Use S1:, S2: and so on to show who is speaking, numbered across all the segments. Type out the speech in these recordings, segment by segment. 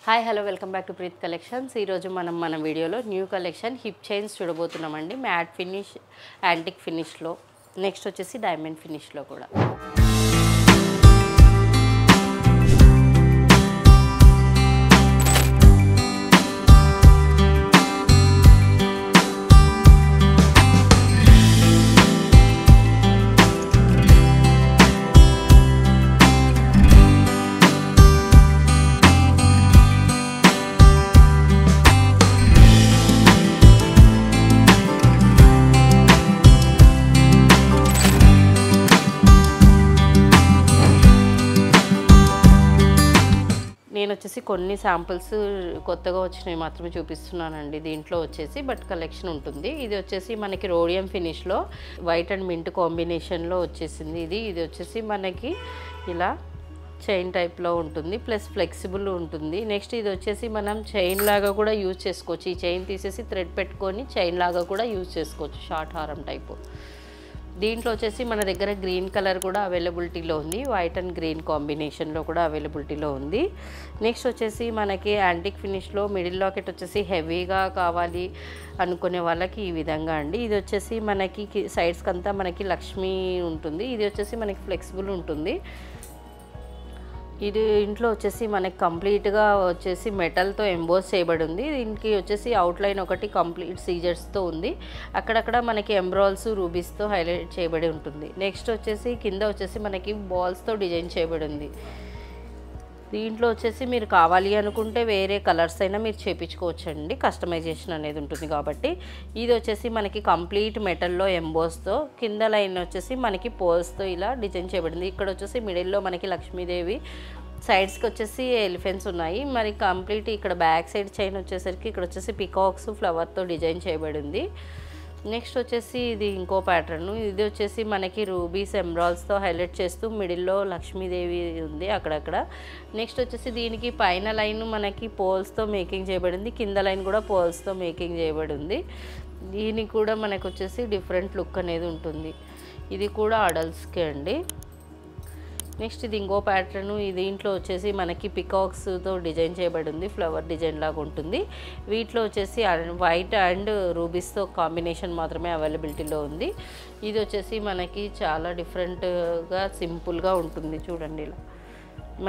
S1: Hi hello welcome back to Preet collections. ఈరోజు మన వీడియోలో న్యూ కలెక్షన్ హిప్ చైన్స్ చూడబోతున్నామండి. మ్యాట్ ఫినిష్, యాంటిక్ ఫినిష్లో, నెక్స్ట్ వచ్చేసి డైమండ్ ఫినిష్లో కూడా. నేను వచ్చేసి కొన్ని శాంపిల్స్ కొత్తగా వచ్చినవి మాత్రమే చూపిస్తున్నానండి. దీంట్లో వచ్చేసి బట్ కలెక్షన్ ఉంటుంది. ఇది వచ్చేసి మనకి రోడియం ఫినిష్లో వైట్ అండ్ మింట్ కాంబినేషన్లో వచ్చేసింది. ఇది వచ్చేసి మనకి ఇలా చైన్ టైప్లో ఉంటుంది, ప్లస్ ఫ్లెక్సిబుల్ ఉంటుంది. నెక్స్ట్ ఇది వచ్చేసి మనం చైన్ లాగా కూడా యూజ్ చేసుకోవచ్చు. ఈ చైన్ తీసేసి థ్రెడ్ పెట్టుకొని చైన్ లాగా కూడా యూజ్ చేసుకోవచ్చు, షార్ట్ హారం టైపు. దీంట్లో వచ్చేసి మన దగ్గర గ్రీన్ కలర్ కూడా అవైలబిలిటీలో ఉంది, వైట్ అండ్ గ్రీన్ కాంబినేషన్లో కూడా అవైలబిలిటీలో ఉంది. నెక్స్ట్ వచ్చేసి మనకి యాంటిక్ ఫినిష్లో మిడిల్ లాకెట్ వచ్చేసి హెవీగా కావాలి అనుకునే వాళ్ళకి ఈ విధంగా అండి. ఇది వచ్చేసి మనకి సైడ్స్కి అంతా మనకి లక్ష్మీ ఉంటుంది. ఇది వచ్చేసి మనకి ఫ్లెక్సిబుల్ ఉంటుంది. ఇది ఇంట్లో వచ్చేసి మనకి కంప్లీట్గా వచ్చేసి మెటల్తో ఎంబోస్ చేయబడి ఉంది. దీనికి వచ్చేసి అవుట్లైన్ ఒకటి కంప్లీట్ సీజర్స్తో ఉంది. అక్కడక్కడ మనకి ఎంబ్రాయిల్స్ రూబీస్తో హైలైట్ చేయబడి ఉంటుంది. నెక్స్ట్ వచ్చేసి కింద వచ్చేసి మనకి బాల్స్తో డిజైన్ చేయబడి ఉంది. దీంట్లో వచ్చేసి మీరు కావాలి అనుకుంటే వేరే కలర్స్ అయినా మీరు చేయించుకోవచ్చండి, కస్టమైజేషన్ అనేది ఉంటుంది కాబట్టి. ఇది వచ్చేసి మనకి కంప్లీట్ మెటల్లో ఎంబోస్తో, కింద లైన్ వచ్చేసి మనకి పోల్స్తో ఇలా డిజైన్ చేయబడింది. ఇక్కడ వచ్చేసి మిడిల్లో మనకి లక్ష్మీదేవి, సైడ్స్కి వచ్చేసి ఎలిఫెంట్స్ ఉన్నాయి. మరి కంప్లీట్ ఇక్కడ బ్యాక్ సైడ్ చైన్ వచ్చేసరికి ఇక్కడ వచ్చేసి పికాక్స్ ఫ్లవర్తో డిజైన్ చేయబడింది. నెక్స్ట్ వచ్చేసి ఇది ఇంకో ప్యాటర్న్. ఇది వచ్చేసి మనకి రూబీస్ ఎంబ్రాయిల్స్తో హైలైట్ చేస్తూ మిడిల్లో లక్ష్మీదేవి ఉంది అక్కడక్కడ. నెక్స్ట్ వచ్చేసి దీనికి పైన లైన్ మనకి పోల్స్తో మేకింగ్ చేయబడింది, కింద లైన్ కూడా పోల్స్తో మేకింగ్ చేయబడింది. దీనికి కూడా మనకు వచ్చేసి డిఫరెంట్ లుక్ అనేది ఉంటుంది. ఇది కూడా అడల్ట్స్కే అండి. నెక్స్ట్ ఇది ఇంకో ప్యాటర్ను. దీంట్లో వచ్చేసి మనకి పికాక్స్తో డిజైన్ చేయబడి ఉంది, ఫ్లవర్ డిజైన్ లాగా ఉంటుంది. వీటిలో వచ్చేసి వైట్ అండ్ రూబీస్తో కాంబినేషన్ మాత్రమే అవైలబిలిటీలో ఉంది. ఇది వచ్చేసి మనకి చాలా డిఫరెంట్గా సింపుల్గా ఉంటుంది. చూడండి, ఇలా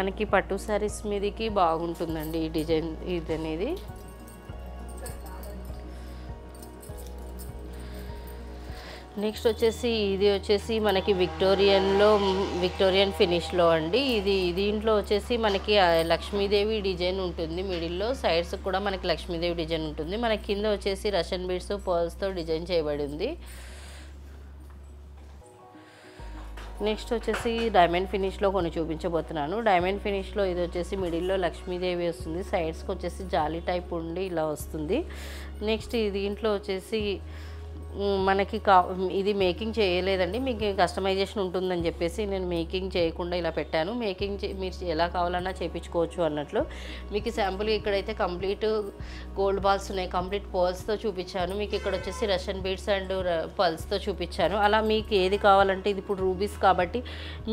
S1: మనకి పట్టు శారీస్ మీదకి బాగుంటుందండి ఈ డిజైన్. ఇది అనేది నెక్స్ట్ వచ్చేసి ఇది వచ్చేసి మనకి విక్టోరియన్ ఫినిష్లో అండి. దీంట్లో వచ్చేసి మనకి లక్ష్మీదేవి డిజైన్ ఉంటుంది మిడిల్లో, సైడ్స్ కూడా మనకి లక్ష్మీదేవి డిజైన్ ఉంటుంది. మనకి కింద వచ్చేసి రషియన్ బీడ్స్ పర్ల్స్తో డిజైన్ చేయబడి ఉంది. నెక్స్ట్ వచ్చేసి డైమండ్ ఫినిష్లో కొన్ని చూపించబోతున్నాను. డైమండ్ ఫినిష్లో ఇది వచ్చేసి మిడిల్లో లక్ష్మీదేవి వస్తుంది, సైడ్స్కి వచ్చేసి జాలీ టైప్ ఉండి ఇలా వస్తుంది. నెక్స్ట్ దీంట్లో వచ్చేసి మనకి ఇది మేకింగ్ చేయలేదండి, మీకు కస్టమైజేషన్ ఉంటుందని చెప్పేసి నేను మేకింగ్ చేయకుండా ఇలా పెట్టాను. మీరు ఎలా కావాలన్నా చేయించుకోవచ్చు అన్నట్లు. మీకు శాంపుల్ ఇక్కడైతే కంప్లీట్ గోల్డ్ బాల్స్ ఉన్నాయి, కంప్లీట్ పర్ల్స్తో చూపించాను. మీకు ఇక్కడ వచ్చేసి రషియన్ బీడ్స్ అండ్ పర్ల్స్తో చూపించాను. అలా మీకు ఏది కావాలంటే, ఇది ఇప్పుడు రూబీస్ కాబట్టి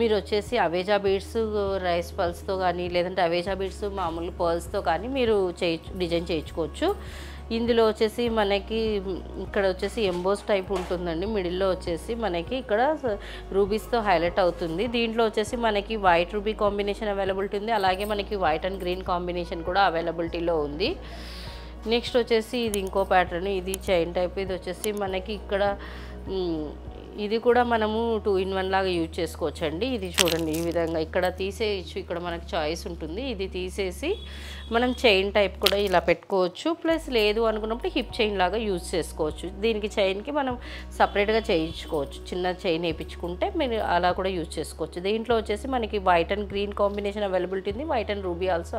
S1: మీరు వచ్చేసి అవేజా బీడ్స్ రైస్ పర్ల్స్తో కానీ, లేదంటే అవేజా బీడ్స్ మామూలు పర్ల్స్తో కానీ మీరు డిజైన్ చేయించుకోవచ్చు. ఇందులో వచ్చేసి మనకి ఇక్కడ వచ్చేసి ఎంబోస్ టైప్ ఉంటుందండి. మిడిల్లో వచ్చేసి మనకి ఇక్కడ రూబీస్తో హైలైట్ అవుతుంది. దీంట్లో వచ్చేసి మనకి వైట్ రూబీ కాంబినేషన్ అవైలబిలిటీ ఉంది, అలాగే మనకి వైట్ అండ్ గ్రీన్ కాంబినేషన్ కూడా అవైలబిలిటీలో ఉంది. నెక్స్ట్ వచ్చేసి ఇది ఇంకో ప్యాటర్న్. ఇది చైన్ టైప్. ఇది వచ్చేసి మనకి ఇక్కడ ఇది కూడా మనము 2-in-1 లాగా యూజ్ చేసుకోవచ్చు అండి. ఇది చూడండి, ఈ విధంగా ఇక్కడ తీసేయచ్చు, ఇక్కడ మనకి చాయిస్ ఉంటుంది. ఇది తీసేసి మనం చైన్ టైప్ కూడా ఇలా పెట్టుకోవచ్చు, ప్లస్ లేదు అనుకున్నప్పుడు హిప్ చైన్ లాగా యూజ్ చేసుకోవచ్చు. దీనికి చైన్కి మనం సపరేట్గా చేయించుకోవచ్చు, చిన్న చైన్ వేయించుకుంటే మీరు అలా కూడా యూజ్ చేసుకోవచ్చు. దీంట్లో వచ్చేసి మనకి white and green combination availability ఉంది, వైట్ అండ్ రూబీ ఆల్సో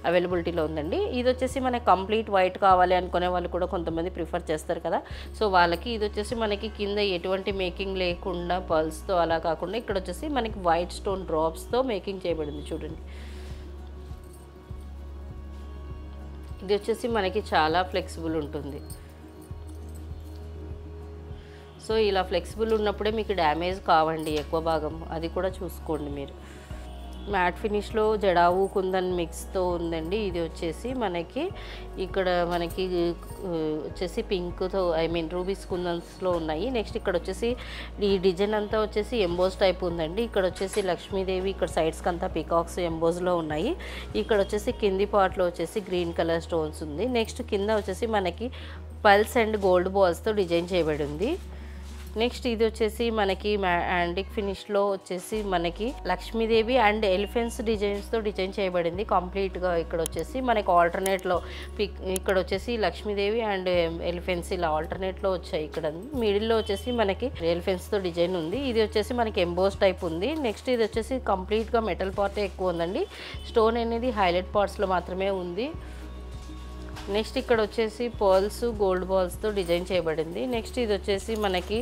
S1: అవైలబిలిటీలో ఉందండి. ఇది వచ్చేసి మనకి కంప్లీట్ వైట్ కావాలి అనుకునే వాళ్ళు కూడా కొంతమంది ప్రిఫర్ చేస్తారు కదా, సో వాళ్ళకి ఇది వచ్చేసి మనకి కింద ఎటువంటి మేకింగ్ లేకుండా పర్ల్స్తో అలా కాకుండా ఇక్కడ వచ్చేసి మనకి వైట్ స్టోన్ డ్రాప్స్తో మేకింగ్ చేయబడింది. చూడండి, ఇది వచ్చేసి మనకి చాలా ఫ్లెక్సిబుల్ ఉంటుంది. సో ఇలా ఫ్లెక్సిబుల్ ఉన్నప్పుడే మీకు డ్యామేజ్ కావండి ఎక్కువ భాగం, అది కూడా చూసుకోండి మీరు. మ్యాట్ ఫినిష్లో జడావు కుందన్ మిక్స్తో ఉందండి. ఇది వచ్చేసి మనకి ఇక్కడ మనకి వచ్చేసి పింక్తో రూబీస్ కుందన్స్లో ఉన్నాయి. నెక్స్ట్ ఇక్కడ వచ్చేసి ఈ డిజైన్ అంతా వచ్చేసి ఎంబోస్ టైప్ ఉందండి. ఇక్కడ వచ్చేసి లక్ష్మీదేవి, ఇక్కడ సైడ్స్కి అంతా పికాక్స్ ఎంబోస్లో ఉన్నాయి. ఇక్కడ వచ్చేసి కింది పార్ట్లో వచ్చేసి గ్రీన్ కలర్ స్టోన్స్ ఉంది. నెక్స్ట్ కింద వచ్చేసి మనకి పల్స్ అండ్ గోల్డ్ బాల్స్తో డిజైన్ చేయబడి ఉంది. నెక్స్ట్ ఇది వచ్చేసి మనకి యాంటిక్ ఫినిష్లో వచ్చేసి మనకి లక్ష్మీదేవి అండ్ ఎలిఫెంట్స్ డిజైన్స్తో డిజైన్ చేయబడింది కంప్లీట్గా. ఇక్కడ వచ్చేసి మనకి ఆల్టర్నేట్లో ఇక్కడ వచ్చేసి లక్ష్మీదేవి అండ్ ఎలిఫెంట్స్ ఇలా ఆల్టర్నేట్లో వచ్చాయి. ఇక్కడ మిడిల్లో వచ్చేసి మనకి ఎలిఫెంట్స్తో డిజైన్ ఉంది. ఇది వచ్చేసి మనకి ఎంబోస్ టైప్ ఉంది. నెక్స్ట్ ఇది వచ్చేసి కంప్లీట్గా మెటల్ పార్టే ఎక్కువ ఉందండి. స్టోన్ అనేది హైలైట్ పార్ట్స్లో మాత్రమే ఉంది. నెక్స్ట్ ఇక్కడ వచ్చేసి పర్ల్స్ గోల్డ్ బాల్స్తో డిజైన్ చేయబడింది. నెక్స్ట్ ఇది వచ్చేసి మనకి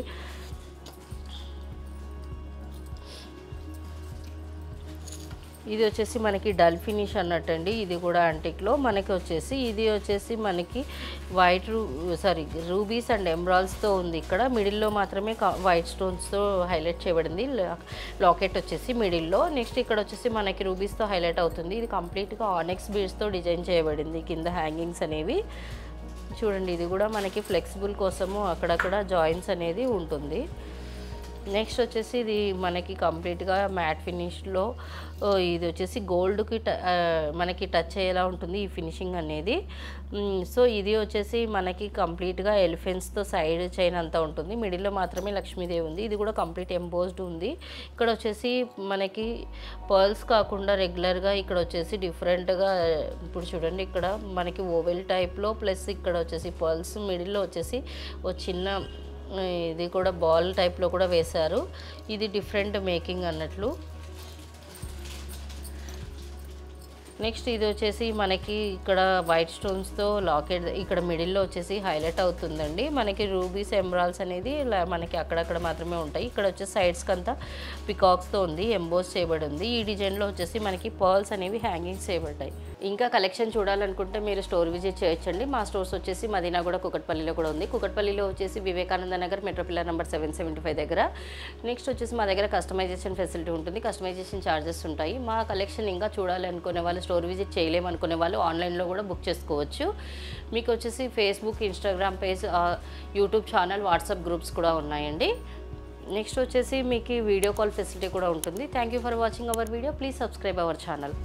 S1: ఇది వచ్చేసి మనకి డల్ ఫినిష్ అన్నట్టండి. ఇది కూడా యాంటిక్లో మనకి వచ్చేసి ఇది వచ్చేసి మనకి వైట్ రూబీస్ అండ్ ఎమరాల్డ్స్తో ఉంది. ఇక్కడ మిడిల్లో మాత్రమే వైట్ స్టోన్స్తో హైలైట్ చేయబడింది లాకెట్ వచ్చేసి మిడిల్లో. నెక్స్ట్ ఇక్కడ వచ్చేసి మనకి రూబీస్తో హైలైట్ అవుతుంది. ఇది కంప్లీట్గా ఆనెక్స్ బీడ్స్తో డిజైన్ చేయబడింది. కింద హ్యాంగింగ్స్ అనేవి చూడండి. ఇది కూడా మనకి ఫ్లెక్సిబుల్ కోసము అక్కడక్కడ జాయింట్స్ అనేది ఉంటుంది. నెక్స్ట్ వచ్చేసి ఇది మనకి కంప్లీట్గా మ్యాట్ ఫినిష్లో ఇది వచ్చేసి గోల్డ్కి మనకి టచ్ అయ్యేలా ఉంటుంది ఈ ఫినిషింగ్ అనేది. సో ఇది వచ్చేసి మనకి కంప్లీట్గా ఎలిఫెంట్స్తో సైడ్ చైన్ అంతా ఉంటుంది. మిడిల్లో మాత్రమే లక్ష్మీదేవి ఉంది. ఇది కూడా కంప్లీట్ ఎంబోస్డ్ ఉంది. ఇక్కడ వచ్చేసి మనకి పర్ల్స్ కాకుండా రెగ్యులర్గా ఇక్కడ వచ్చేసి డిఫరెంట్గా ఇప్పుడు చూడండి ఇక్కడ మనకి ఓవెల్ టైప్లో ప్లస్ ఇక్కడ వచ్చేసి పర్ల్స్ మిడిల్లో వచ్చేసి ఓ చిన్న ఇది కూడా బాల్ టైప్లో కూడా వేశారు. ఇది డిఫరెంట్ మేకింగ్ అన్నట్లు. నెక్స్ట్ ఇది వచ్చేసి మనకి ఇక్కడ వైట్ స్టోన్స్తో లాకెట్ ఇక్కడ మిడిల్లో వచ్చేసి హైలైట్ అవుతుందండి. మనకి రూబీస్ ఎమరాల్డ్స్ అనేది మనకి అక్కడక్కడ మాత్రమే ఉంటాయి. ఇక్కడ వచ్చేసి సైడ్స్కి అంతా పికాక్స్తో ఉంది, ఎంబోస్ చేయబడి ఉంది. ఈ డిజైన్లో వచ్చేసి మనకి పర్ల్స్ అనేవి హ్యాంగింగ్స్ చేయబడ్డాయి. ఇంకా కలెక్షన్ చూడాలనుకుంటే మీరు స్టోర్ విజిట్ చేయొచ్చండి. మా స్టోర్స్ వచ్చేసి మదీనాగూడ కుకట్పల్లిలో కూడా ఉంది. కుకట్పల్లిలో వచ్చేసి Vivekananda Nagar metro pillar number 775 దగ్గర. నెక్స్ట్ వచ్చేసి మా దగ్గర కస్టమైజేషన్ ఫెసిలిటీ ఉంటుంది. కస్టమైజేషన్ ఛార్జెస్ ఉంటాయి. మా కలెక్షన్ ఇంకా చూడాలనుకునే వాళ్ళు స్టోర్ విజిట్ చేయలేమనుకునే వాళ్ళు ఆన్లైన్లో కూడా బుక్ చేసుకోవచ్చు. మీకు వచ్చేసి Facebook, Instagram page, YouTube channel, WhatsApp groups కూడా ఉన్నాయండి. నెక్స్ట్ వచ్చేసి మీకు వీడియో కాల్ ఫెసిలిటీ కూడా ఉంటుంది. Thank you for watching our video. Please subscribe our channel.